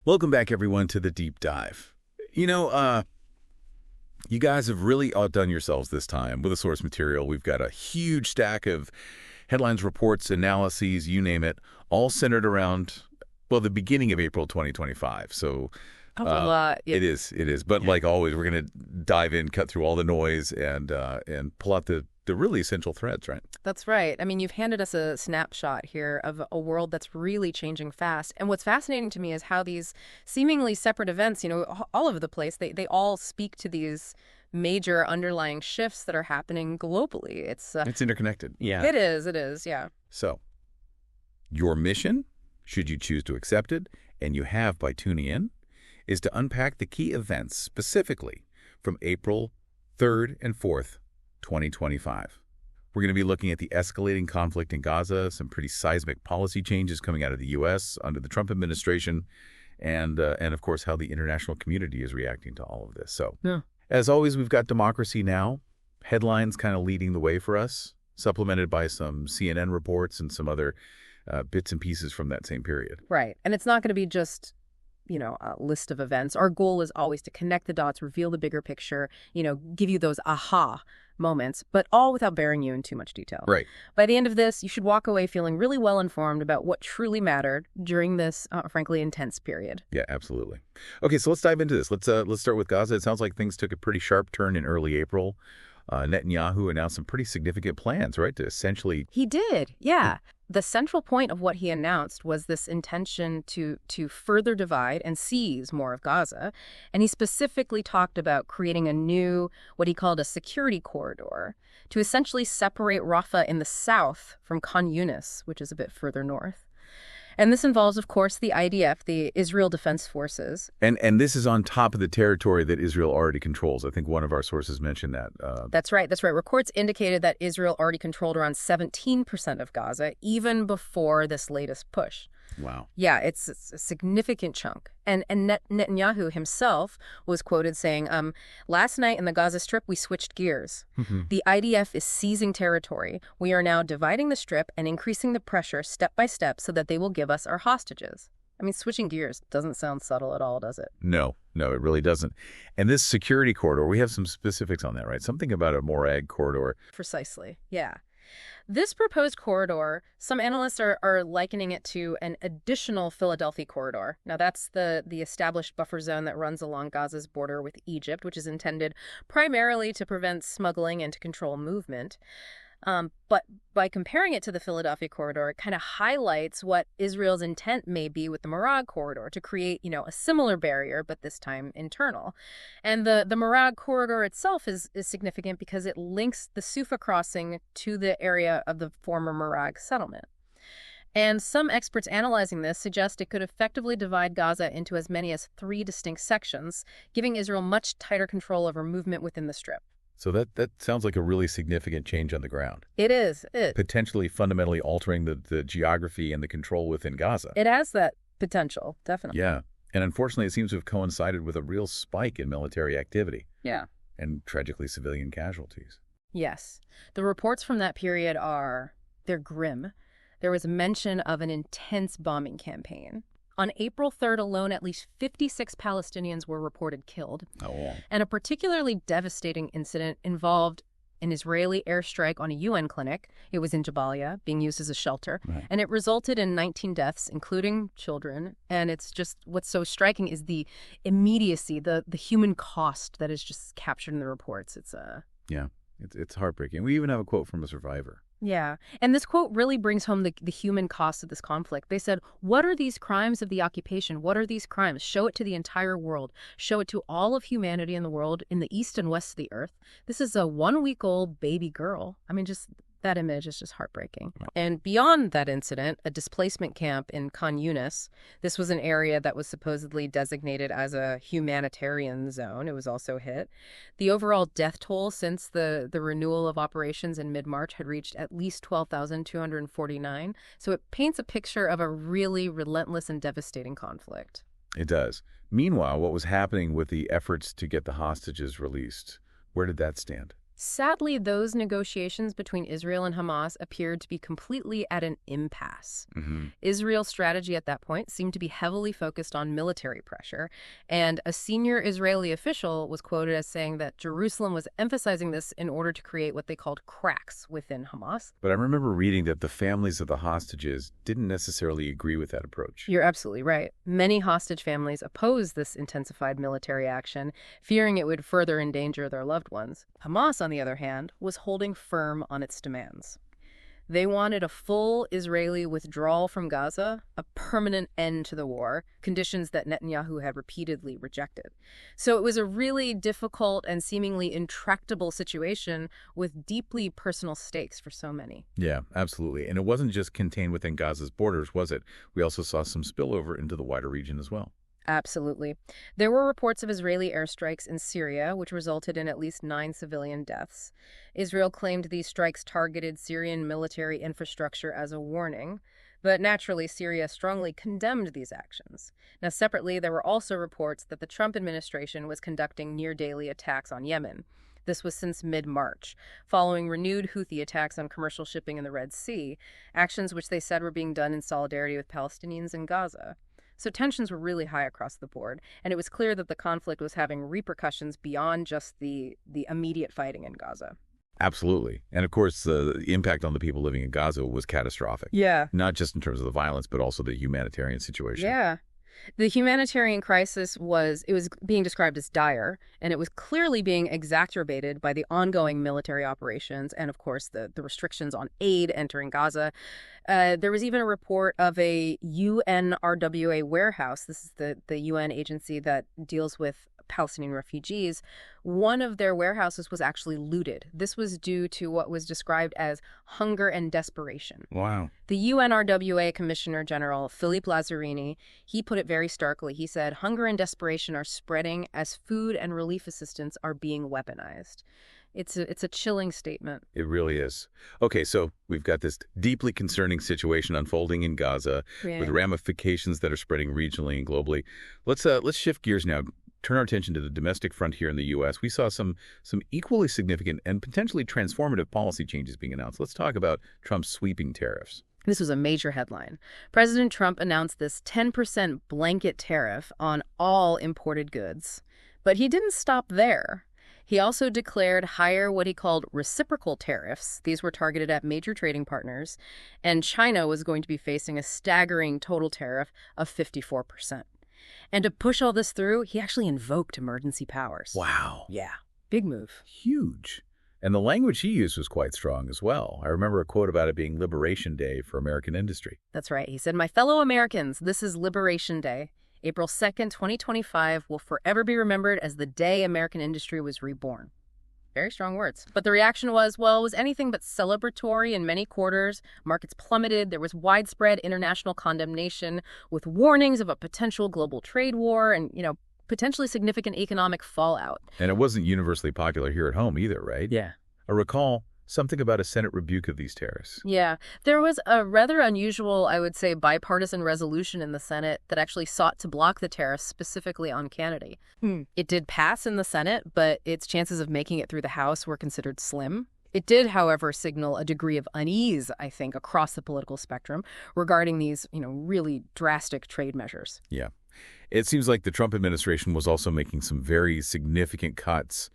Welcome back, everyone, to the Deep Dive. You guys have really outdone yourselves this time with the source material. We've got a huge stack of headlines, reports, analyses, you name it, all centered around, well, the beginning of April 2025. So That's a lot. Yeah. it is. But like always, we're going to dive in, cut through all the noise, and pull out the really essential threads, right? That's right. I mean, you've handed us a snapshot here of a world that's really changing fast. And what's fascinating to me is how these seemingly separate events, all over the place, they all speak to these major underlying shifts that are happening globally. It's interconnected. Yeah. It is, yeah. So, your mission, should you choose to accept it, and you have by tuning in, is to unpack the key events specifically from April 3rd and 4th, 2025. We're going to be looking at the escalating conflict in Gaza, some pretty seismic policy changes coming out of the U.S. under the Trump administration, and of course, how the international community is reacting to all of this. So, As always, we've got democracy now, headlines kind of leading the way for us, supplemented by some CNN reports and some other bits and pieces from that same period. Right. And it's not going to be just a list of events. Our goal is always to connect the dots, reveal the bigger picture, give you those aha moments, but all without burying you in too much detail. Right. By the end of this, you should walk away feeling really well informed about what truly mattered during this, frankly, intense period. Yeah, absolutely. Okay, so let's dive into this. Let's start with Gaza. It sounds like things took a pretty sharp turn in early April. Netanyahu announced some pretty significant plans, right, to essentially... He did, yeah. The central point of what he announced was this intention to further divide and seize more of Gaza. And he specifically talked about creating a new, what he called a security corridor, to essentially separate Rafah in the south from Khan Yunis, which is a bit further north. And this involves, of course, the IDF, the Israel Defense Forces. And this is on top of the territory that Israel already controls. I think one of our sources mentioned that. That's right. Reports indicated that Israel already controlled around 17% of Gaza, even before this latest push. Wow. Yeah, it's a significant chunk. And Netanyahu himself was quoted saying, last night in the Gaza Strip, we switched gears. The IDF is seizing territory. We are now dividing the Strip and increasing the pressure step by step so that they will give us our hostages. I mean, switching gears doesn't sound subtle at all, does it? No, it really doesn't. And this security corridor, we have some specifics on that, right? Something about a Morag corridor. Precisely, yeah. This proposed corridor, some analysts are likening it to an additional Philadelphia corridor. Now, that's the established buffer zone that runs along Gaza's border with Egypt, which is intended primarily to prevent smuggling and to control movement. But by comparing it to the Philadelphia corridor, it kind of highlights what Israel's intent may be with the Morag corridor, to create, a similar barrier, but this time internal. And the Morag corridor itself is significant because it links the Sufa crossing to the area of the former Morag settlement. And some experts analyzing this suggest it could effectively divide Gaza into as many as 3 distinct sections, giving Israel much tighter control over movement within the Strip. So that sounds like a really significant change on the ground. It is. Potentially fundamentally altering the geography and the control within Gaza. It has that potential, definitely. Yeah. And unfortunately, it seems to have coincided with a real spike in military activity. Yeah. And tragically civilian casualties. Yes. The reports from that period they're grim. There was mention of an intense bombing campaign. On April 3rd alone, at least 56 Palestinians were reported killed. Oh, yeah. And a particularly devastating incident involved an Israeli airstrike on a UN clinic. It was in Jabalia, being used as a shelter. Right. And it resulted in 19 deaths, including children. And it's just, what's so striking is the immediacy, the human cost that is just captured in the reports. Yeah, it's heartbreaking. We even have a quote from a survivor. Yeah. And this quote really brings home the human cost of this conflict. They said, what are these crimes of the occupation? What are these crimes? Show it to the entire world. Show it to all of humanity in the world, in the east and west of the earth. This is a 1-week-old baby girl. I mean, just that image is just heartbreaking. And beyond that incident, a displacement camp in Khan Yunis, this was an area that was supposedly designated as a humanitarian zone. It was also hit. The overall death toll since the renewal of operations in mid-March had reached at least 12,249. So it paints a picture of a really relentless and devastating conflict. It does. Meanwhile, what was happening with the efforts to get the hostages released? Where did that stand? Sadly, those negotiations between Israel and Hamas appeared to be completely at an impasse. Israel's strategy at that point seemed to be heavily focused on military pressure, and a senior Israeli official was quoted as saying that Jerusalem was emphasizing this in order to create what they called cracks within Hamas. But I remember reading that the families of the hostages didn't necessarily agree with that approach. You're absolutely right. Many hostage families opposed this intensified military action, fearing it would further endanger their loved ones. Hamas, on the other hand, was holding firm on its demands. They wanted a full Israeli withdrawal from Gaza, a permanent end to the war, conditions that Netanyahu had repeatedly rejected. So it was a really difficult and seemingly intractable situation with deeply personal stakes for so many. Yeah, absolutely. And it wasn't just contained within Gaza's borders, was it? We also saw some spillover into the wider region as well. Absolutely. There were reports of Israeli airstrikes in Syria, which resulted in at least 9 civilian deaths. Israel claimed these strikes targeted Syrian military infrastructure as a warning, but naturally Syria strongly condemned these actions. Now, separately, there were also reports that the Trump administration was conducting near-daily attacks on Yemen. This was since mid-March, following renewed Houthi attacks on commercial shipping in the Red Sea, actions which they said were being done in solidarity with Palestinians in Gaza. So tensions were really high across the board, and it was clear that the conflict was having repercussions beyond just the immediate fighting in Gaza. Absolutely. And of course, the impact on the people living in Gaza was catastrophic. Yeah. Not just in terms of the violence, but also the humanitarian situation. Yeah. The humanitarian crisis was being described as dire, and it was clearly being exacerbated by the ongoing military operations and, of course, the restrictions on aid entering Gaza. There was even a report of a UNRWA warehouse. This is the UN agency that deals with Palestinian refugees. One of their warehouses was actually looted. This was due to what was described as hunger and desperation. Wow. The UNRWA Commissioner General, Philippe Lazzarini, he put it very starkly. He said, hunger and desperation are spreading as food and relief assistance are being weaponized. It's a chilling statement. It really is. Okay, so we've got this deeply concerning situation unfolding in Gaza with ramifications that are spreading regionally and globally. Let's shift gears now. Turn our attention to the domestic front here in the U.S. We saw some equally significant and potentially transformative policy changes being announced. Let's talk about Trump's sweeping tariffs. This was a major headline. President Trump announced this 10% blanket tariff on all imported goods. But he didn't stop there. He also declared higher what he called reciprocal tariffs. These were targeted at major trading partners. And China was going to be facing a staggering total tariff of 54%. And to push all this through, he actually invoked emergency powers. Wow. Yeah, big move. Huge. And the language he used was quite strong as well. I remember a quote about it being Liberation Day for American industry. That's right. He said, "My fellow Americans, this is Liberation Day. April 2nd, 2025 will forever be remembered as the day American industry was reborn." Very strong words. But the reaction was, well, it was anything but celebratory in many quarters. Markets plummeted. There was widespread international condemnation with warnings of a potential global trade war and, potentially significant economic fallout. And it wasn't universally popular here at home either, right? Yeah. I recall something about a Senate rebuke of these tariffs. Yeah. There was a rather unusual, I would say, bipartisan resolution in the Senate that actually sought to block the tariffs specifically on Canada. It did pass in the Senate, but its chances of making it through the House were considered slim. It did, however, signal a degree of unease, I think, across the political spectrum regarding these, really drastic trade measures. Yeah. It seems like the Trump administration was also making some very significant cuts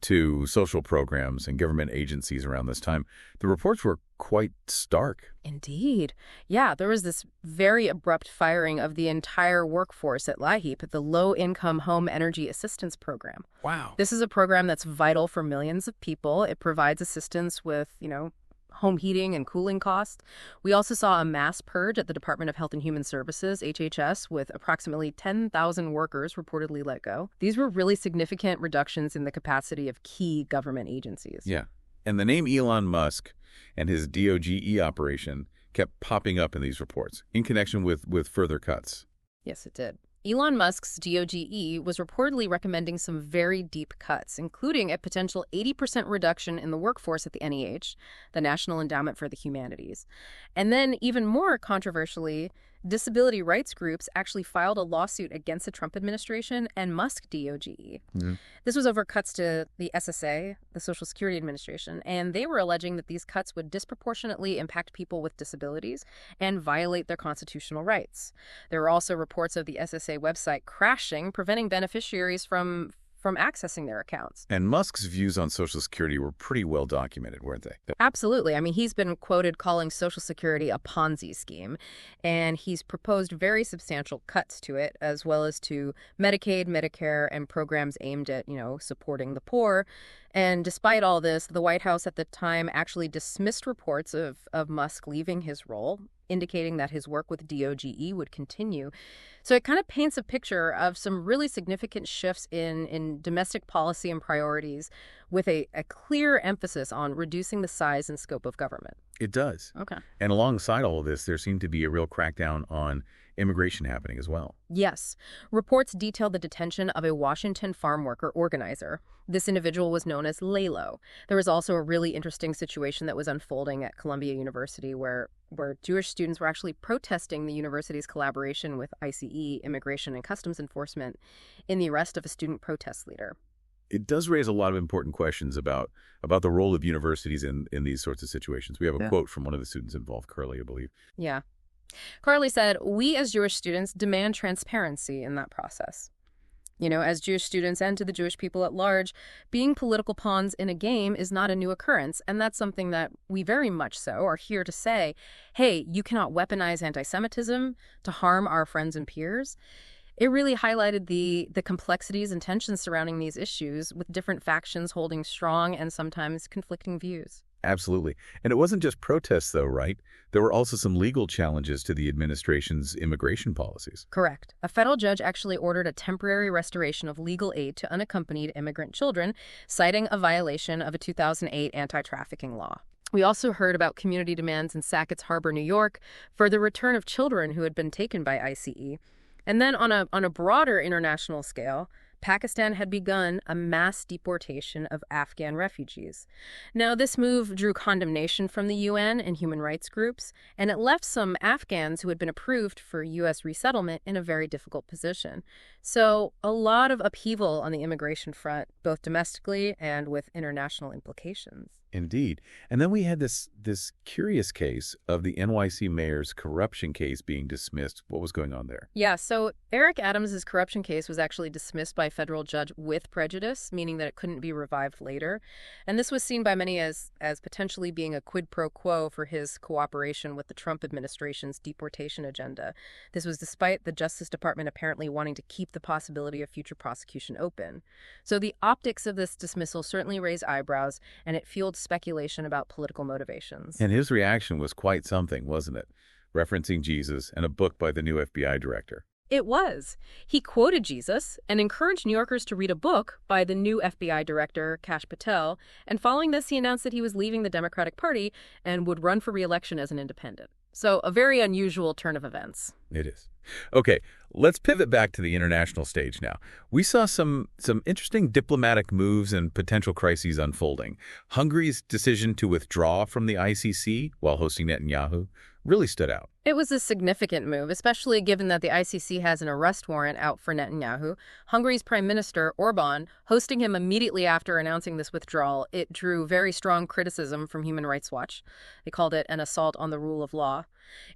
to social programs and government agencies around this time. The reports were quite stark. Indeed. Yeah, there was this very abrupt firing of the entire workforce at LIHEAP, the Low-Income Home Energy Assistance Program. Wow. This is a program that's vital for millions of people. It provides assistance with, home heating and cooling costs. We also saw a mass purge at the Department of Health and Human Services, HHS, with approximately 10,000 workers reportedly let go. These were really significant reductions in the capacity of key government agencies. Yeah. And the name Elon Musk and his DOGE operation kept popping up in these reports in connection with further cuts. Yes, it did. Elon Musk's DOGE was reportedly recommending some very deep cuts, including a potential 80% reduction in the workforce at the NEH, the National Endowment for the Humanities. And then, even more controversially, disability rights groups actually filed a lawsuit against the Trump administration and Musk DOGE. This was over cuts to the SSA, the Social Security Administration, and they were alleging that these cuts would disproportionately impact people with disabilities and violate their constitutional rights. There were also reports of the SSA website crashing, preventing beneficiaries from accessing their accounts. And Musk's views on Social Security were pretty well documented, weren't they? Absolutely. I mean, he's been quoted calling Social Security a Ponzi scheme, and he's proposed very substantial cuts to it, as well as to Medicaid, Medicare, and programs aimed at, supporting the poor. And despite all this, the White House at the time actually dismissed reports of Musk leaving his role, indicating that his work with DOGE would continue. So it kind of paints a picture of some really significant shifts in domestic policy and priorities with a clear emphasis on reducing the size and scope of government. It does. Okay. And alongside all of this, there seemed to be a real crackdown on immigration happening as well. Yes. Reports detailed the detention of a Washington farm worker organizer. This individual was known as Lalo. There was also a really interesting situation that was unfolding at Columbia University where Jewish students were actually protesting the university's collaboration with ICE, Immigration and Customs Enforcement, in the arrest of a student protest leader. It does raise a lot of important questions about the role of universities in these sorts of situations. We have a quote from one of the students involved, Curly, I believe. Yeah. Carly said, "We as Jewish students demand transparency in that process. As Jewish students and to the Jewish people at large, being political pawns in a game is not a new occurrence. And that's something that we very much so are here to say, hey, you cannot weaponize anti-Semitism to harm our friends and peers." It really highlighted the complexities and tensions surrounding these issues, with different factions holding strong and sometimes conflicting views. Absolutely. And it wasn't just protests, though, right? There were also some legal challenges to the administration's immigration policies. Correct. A federal judge actually ordered a temporary restoration of legal aid to unaccompanied immigrant children, citing a violation of a 2008 anti-trafficking law. We also heard about community demands in Sackett's Harbor, New York, for the return of children who had been taken by ICE. And then on a broader international scale, Pakistan had begun a mass deportation of Afghan refugees. Now, this move drew condemnation from the UN and human rights groups, and it left some Afghans who had been approved for U.S. resettlement in a very difficult position. So a lot of upheaval on the immigration front, both domestically and with international implications. Indeed. And then we had this curious case of the NYC mayor's corruption case being dismissed. What was going on there? Yeah, so Eric Adams' corruption case was actually dismissed by a federal judge with prejudice, meaning that it couldn't be revived later. And this was seen by many as potentially being a quid pro quo for his cooperation with the Trump administration's deportation agenda. This was despite the Justice Department apparently wanting to keep the possibility of future prosecution open. So the optics of this dismissal certainly raised eyebrows, and it fueled speculation about political motivations. And his reaction was quite something, wasn't it? Referencing Jesus and a book by the new FBI director. It was. He quoted Jesus and encouraged New Yorkers to read a book by the new FBI director, Kash Patel, and following this, he announced that he was leaving the Democratic Party and would run for re-election as an independent. So a very unusual turn of events. It is. Okay, let's pivot back to the international stage now. We saw some interesting diplomatic moves and potential crises unfolding. Hungary's decision to withdraw from the ICC while hosting Netanyahu really stood out. It was a significant move, especially given that the ICC has an arrest warrant out for Netanyahu. Hungary's Prime Minister, Orban, hosting him immediately after announcing this withdrawal, it drew very strong criticism from Human Rights Watch. They called it an assault on the rule of law.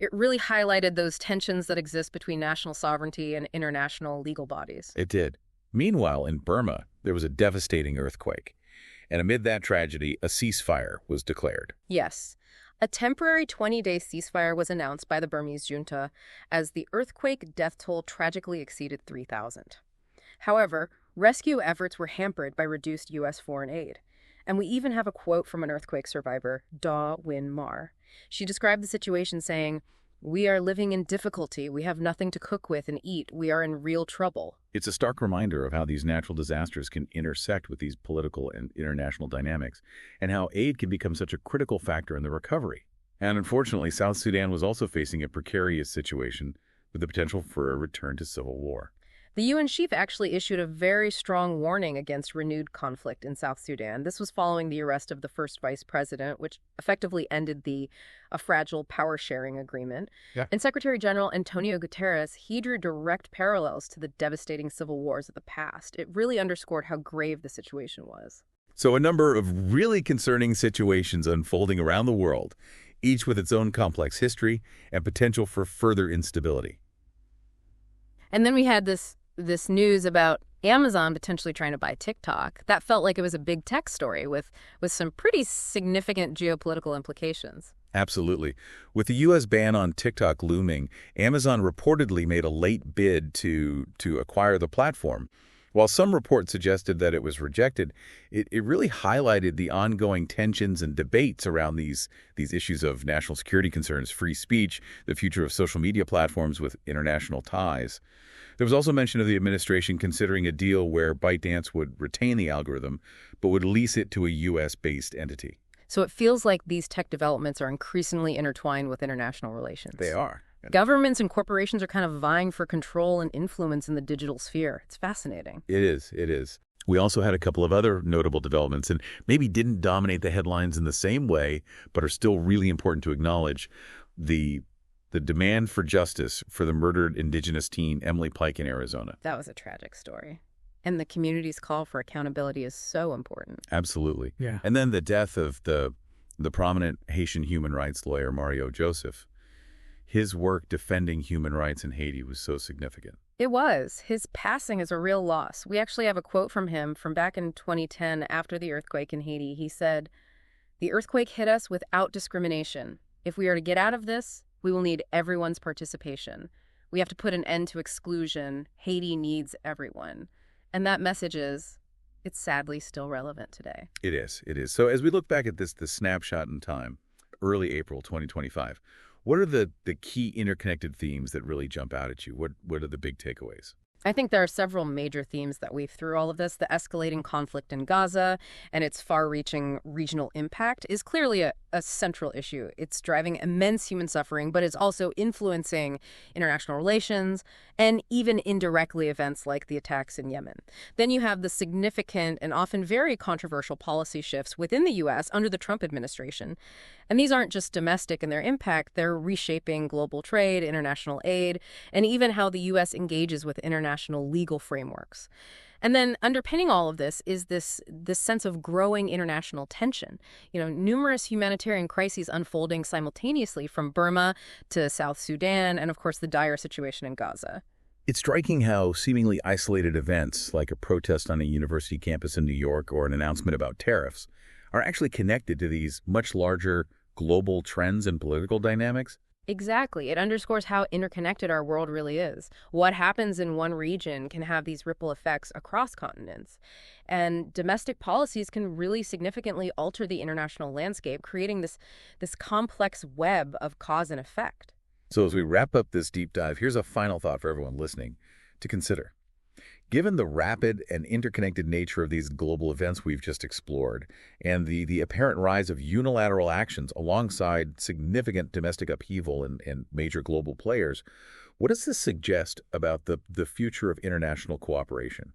It really highlighted those tensions that exist between national sovereignty and international legal bodies. It did. Meanwhile, in Burma, there was a devastating earthquake. And amid that tragedy, a ceasefire was declared. Yes. A temporary 20-day ceasefire was announced by the Burmese junta as the earthquake death toll tragically exceeded 3,000. However, rescue efforts were hampered by reduced U.S. foreign aid. And we even have a quote from an earthquake survivor, Da Win Mar. She described the situation saying, "We are living in difficulty. We have nothing to cook with and eat. We are in real trouble." It's a stark reminder of how these natural disasters can intersect with these political and international dynamics, and how aid can become such a critical factor in the recovery. And unfortunately, South Sudan was also facing a precarious situation with the potential for a return to civil war. The UN chief actually issued a very strong warning against renewed conflict in South Sudan. This was following the arrest of the first vice president, which effectively ended a fragile power-sharing agreement. Yeah. And Secretary General Antonio Guterres, he drew direct parallels to the devastating civil wars of the past. It really underscored how grave the situation was. So a number of really concerning situations unfolding around the world, each with its own complex history and potential for further instability. And then we had this news about Amazon potentially trying to buy TikTok. That felt like it was a big tech story with some pretty significant geopolitical implications. Absolutely. With the U.S. ban on TikTok looming, Amazon reportedly made a late bid to acquire the platform. While some reports suggested that it was rejected, it really highlighted the ongoing tensions and debates around these issues of national security concerns, free speech, the future of social media platforms with international ties. There was also mention of the administration considering a deal where ByteDance would retain the algorithm, but would lease it to a U.S.-based entity. So it feels like these tech developments are increasingly intertwined with international relations. They are. Governments and corporations are kind of vying for control and influence in the digital sphere. It's fascinating. It is. It is. We also had a couple of other notable developments, and maybe didn't dominate the headlines in the same way, but are still really important to acknowledge. The demand for justice for the murdered Indigenous teen Emily Pike in Arizona. That was a tragic story. And the community's call for accountability is so important. Absolutely. Yeah. And then the death of the prominent Haitian human rights lawyer, Mario Joseph. His work defending human rights in Haiti was so significant. It was. His passing is a real loss. We actually have a quote from him from back in 2010 after the earthquake in Haiti. He said, "The earthquake hit us without discrimination. If we are to get out of this, we will need everyone's participation. We have to put an end to exclusion. Haiti needs everyone." And that message it's sadly still relevant today. It is. It is. So as we look back at this snapshot in time, early April 2025, what are the key interconnected themes that really jump out at you? What are the big takeaways? I think there are several major themes that weave through all of this. The escalating conflict in Gaza and its far-reaching regional impact is clearly a central issue. It's driving immense human suffering, but it's also influencing international relations and even indirectly events like the attacks in Yemen. Then you have the significant and often very controversial policy shifts within the U.S. under the Trump administration. And these aren't just domestic in their impact, they're reshaping global trade, international aid, and even how the U.S. engages with international legal frameworks. And then underpinning all of this is this sense of growing international tension. Numerous humanitarian crises unfolding simultaneously from Burma to South Sudan and, of course, the dire situation in Gaza. It's striking how seemingly isolated events, like a protest on a university campus in New York or an announcement about tariffs, are actually connected to these much larger global trends and political dynamics. Exactly. It underscores how interconnected our world really is. What happens in one region can have these ripple effects across continents. And domestic policies can really significantly alter the international landscape, creating this complex web of cause and effect. So as we wrap up this deep dive, here's a final thought for everyone listening to consider. Given the rapid and interconnected nature of these global events we've just explored, and the apparent rise of unilateral actions alongside significant domestic upheaval and major global players, what does this suggest about the future of international cooperation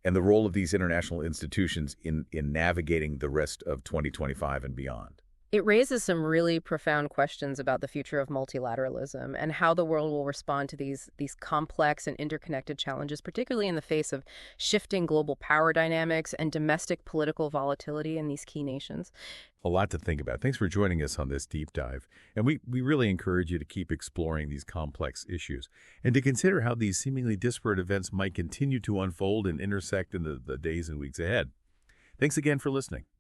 and the role of these international institutions in navigating the rest of 2025 and beyond? It raises some really profound questions about the future of multilateralism and how the world will respond to these complex and interconnected challenges, particularly in the face of shifting global power dynamics and domestic political volatility in these key nations. A lot to think about. Thanks for joining us on this deep dive. And we really encourage you to keep exploring these complex issues and to consider how these seemingly disparate events might continue to unfold and intersect in the days and weeks ahead. Thanks again for listening.